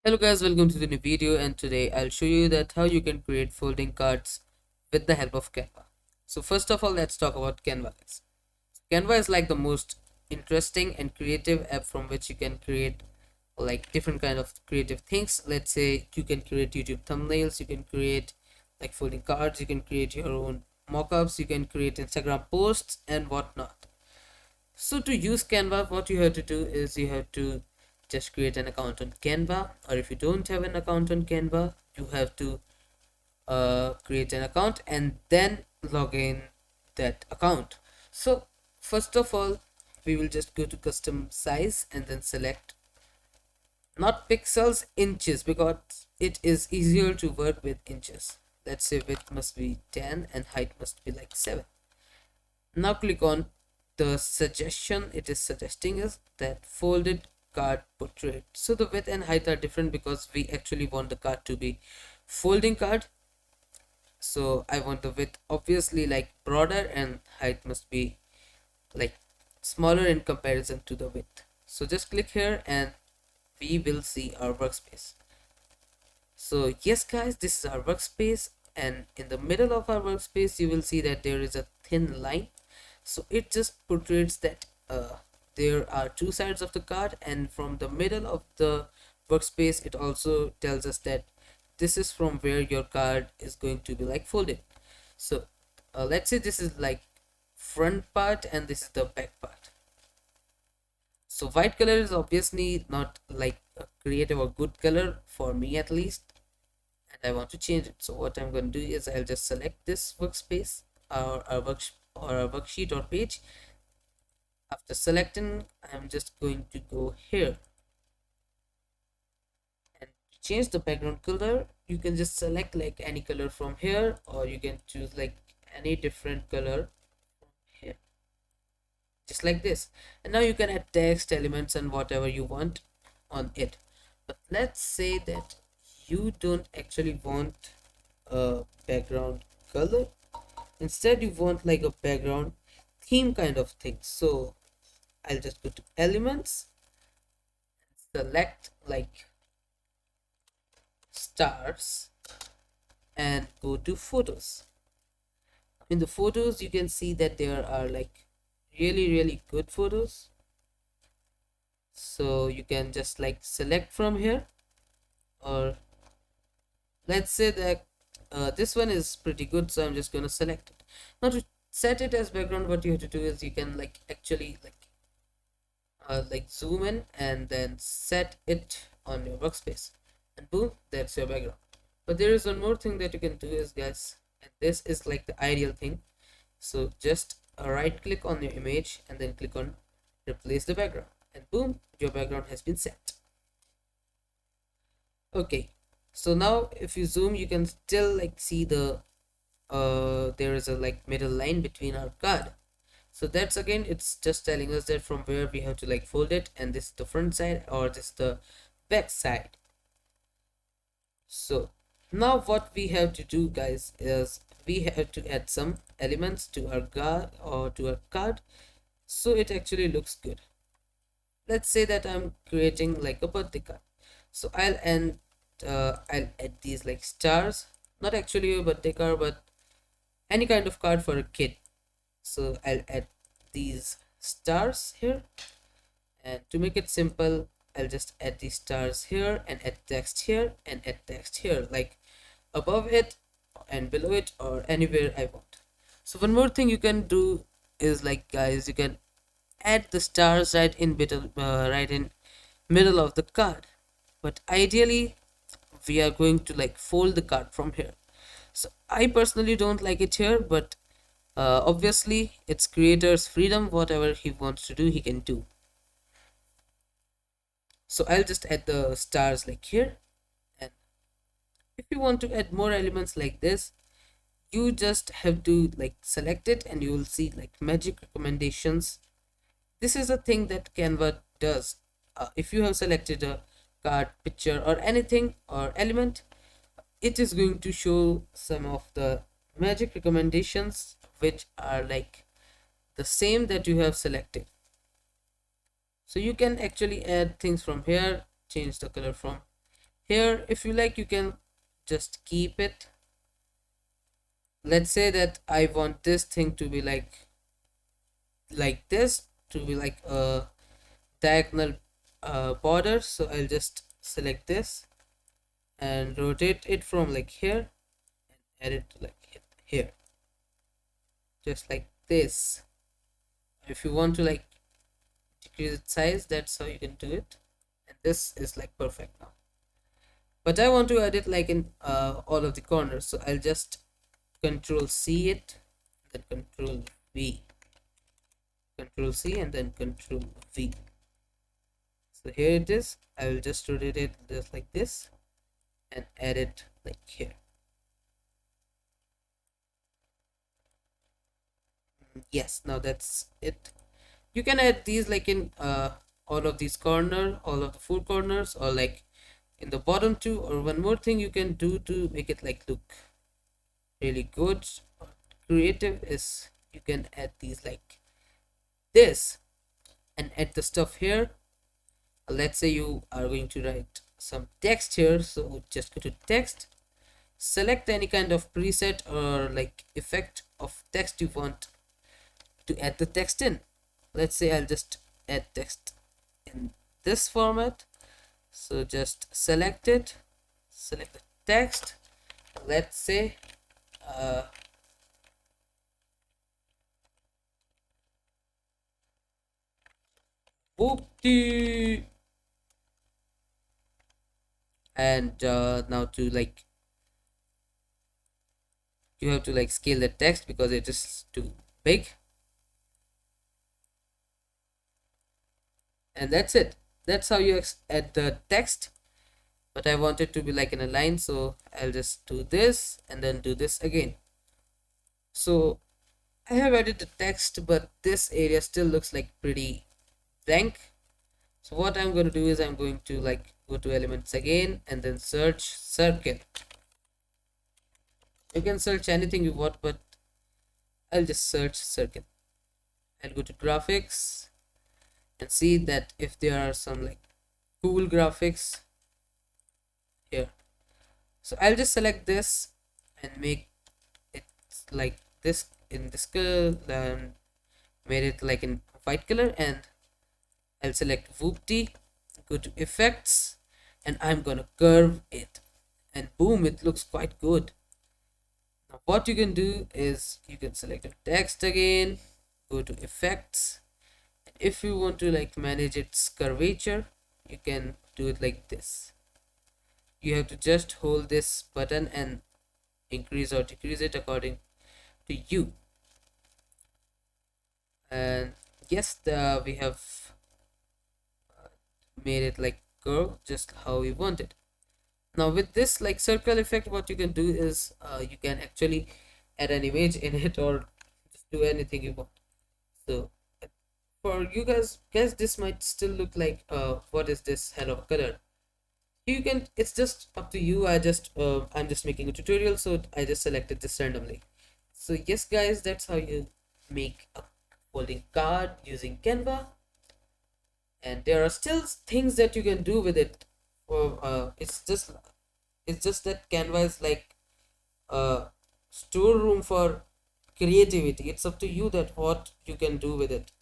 Hello guys, welcome to the new video, and today I'll show you that how you can create folding cards with the help of Canva. So first of all, let's talk about Canva, guys. Canva is like the most interesting and creative app from which you can create like different kind of creative things. Let's say you can create YouTube thumbnails, you can create like folding cards, you can create your own mockups, you can create Instagram posts and whatnot. So to use Canva, what you have to do is you have to just create an account on Canva, or if you don't have an account on Canva, you have to create an account and then log in that account. So first of all, we will just go to custom size and then select not pixels, inches, because it is easier to work with inches. Let's say width must be 10 and height must be like 7. Now click on the suggestion. It is suggesting us that folded card portrait. So the width and height are different because we actually want the card to be folding card. So I want the width obviously like broader and height must be like smaller in comparison to the width. So just click here and we will see our workspace. So yes guys, this is our workspace, and in the middle of our workspace you will see that there is a thin line. So it just portrays that there are two sides of the card, and from the middle of the workspace it also tells us that this is from where your card is going to be like folded. So let's say this is like front part and this is the back part. So white color is obviously not like a creative or good color for me at least, and I want to change it. So what I'm going to do is I'll just select this workspace or a worksheet or page. After selecting, I'm just going to go here and change the background color. You can just select like any color from here, or you can choose like any different color from here, just like this. And now you can add text, elements, and whatever you want on it. But let's say that you don't actually want a background color. Instead, you want like a background theme kind of thing. So I'll just go to elements, select like stars, and go to photos. In the photos, you can see that there are like really good photos. So you can just like select from here, or let's say that this one is pretty good, so I'm just gonna select it. Now to set it as background, what you have to do is you can like actually like zoom in and then set it on your workspace, and boom, that's your background. But there is one more thing that you can do is guys, and this is like the ideal thing. So just right click on your image and then click on replace the background, and boom, your background has been set. Okay, so now if you zoom, you can still like see the there is a like middle line between our card. So that's again, it's just telling us that from where we have to like fold it, and this is the front side or this is the back side. So now what we have to do guys is we have to add some elements to our card or to our card so it actually looks good. Let's say that I'm creating like a birthday card. So I'll add these like stars, not actually a birthday card but any kind of card for a kid. So I'll add these stars here, and to make it simple, I'll just add these stars here and add text here and add text here, like above it and below it or anywhere I want. So one more thing you can do is like guys, you can add the stars right in middle of the card, but ideally we are going to like fold the card from here. So I personally don't like it here, but obviously it's creator's freedom. Whatever he wants to do, he can do. So I'll just add the stars like here, and if you want to add more elements like this, you just have to like select it and you will see like magic recommendations. This is a thing that Canva does. If you have selected a card, picture, or anything or element, it is going to show some of the magic recommendations which are like the same that you have selected. So you can actually add things from here, change the color from Here, if you like, you can just keep it. Let's say that I want this thing to be like this, to be like a diagonal border. So I'll just select this and rotate it from like here and add it to like here, just like this. If you want to like decrease its size, that's how you can do it. And this is like perfect now. But I want to add it like in all of the corners, so I'll just control C it, then control V, control C, and then control V. So here it is. I will just rotate it just like this and add it like here. Yes, now that's it. You can add these like in all of these all of the four corners, or like in the bottom two. Or one more thing you can do to make it like look really good or creative is you can add these like this and add the stuff here. Let's say you are going to write some text here, so just go to text, select any kind of preset or like effect of text you want to add the text in. Let's say I'll just add text in this format, so just select it, select the text. Let's say whoopty. And now to like, you have to like scale the text because it is too big. And that's it. That's how you add the text. But I want it to be like in a line, so I'll just do this and then do this again. So I have added the text, but this area still looks like pretty blank. So what I'm going to do is I'm going to like go to elements again and then search circle. You can search anything you want, but I'll just search circle. I'll go to graphics and see that if there are some like cool graphics here. So I'll just select this and make it like this in this color, then made it like in white color, and I'll select Whoopty, go to effects, and I'm gonna curve it, and boom, it looks quite good. Now what you can do is you can select the text again, go to effects, and if you want to like manage its curvature, you can do it like this. You have to just hold this button and increase or decrease it according to you. And yes, we have made it like curve just how we want it. Now with this like circle effect, what you can do is you can actually add an image in it or just do anything you want. So for you guys this might still look like what is this hell of a color. You can, it's just up to you. I'm just making a tutorial, so I just selected this randomly. So yes guys, that's how you make a folding card using Canva. And there are still things that you can do with it. It's just that Canva is like a storeroom for creativity. It's up to you that what you can do with it.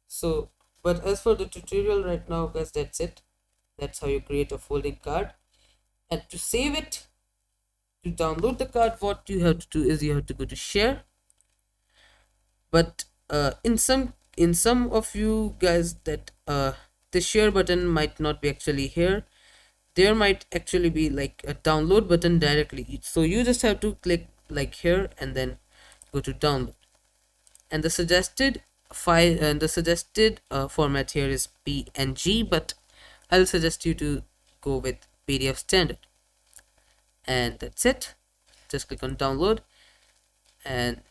So but as for the tutorial right now guys, that's it. That's how you create a folding card. And to save it, to download the card, what you have to do is you have to go to share. But in some of you guys that the share button might not be actually here. There might actually be like a download button directly, so you just have to click like here and then go to download. And the suggested file and the suggested format here is PNG, but I'll suggest you to go with PDF standard. And that's it. Just click on download and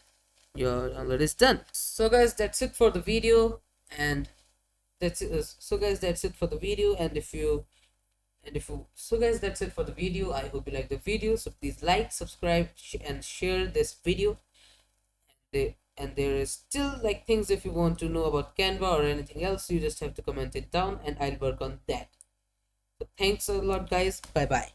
your download is done. So guys, that's it for the video. And that's it. So guys, that's it for the video. So guys, that's it for the video. I hope you like the video, so please like, subscribe, and share this video. And there is still like things, if you want to know about Canva or anything else, you just have to comment it down and I'll work on that. So thanks a lot, guys. Bye bye.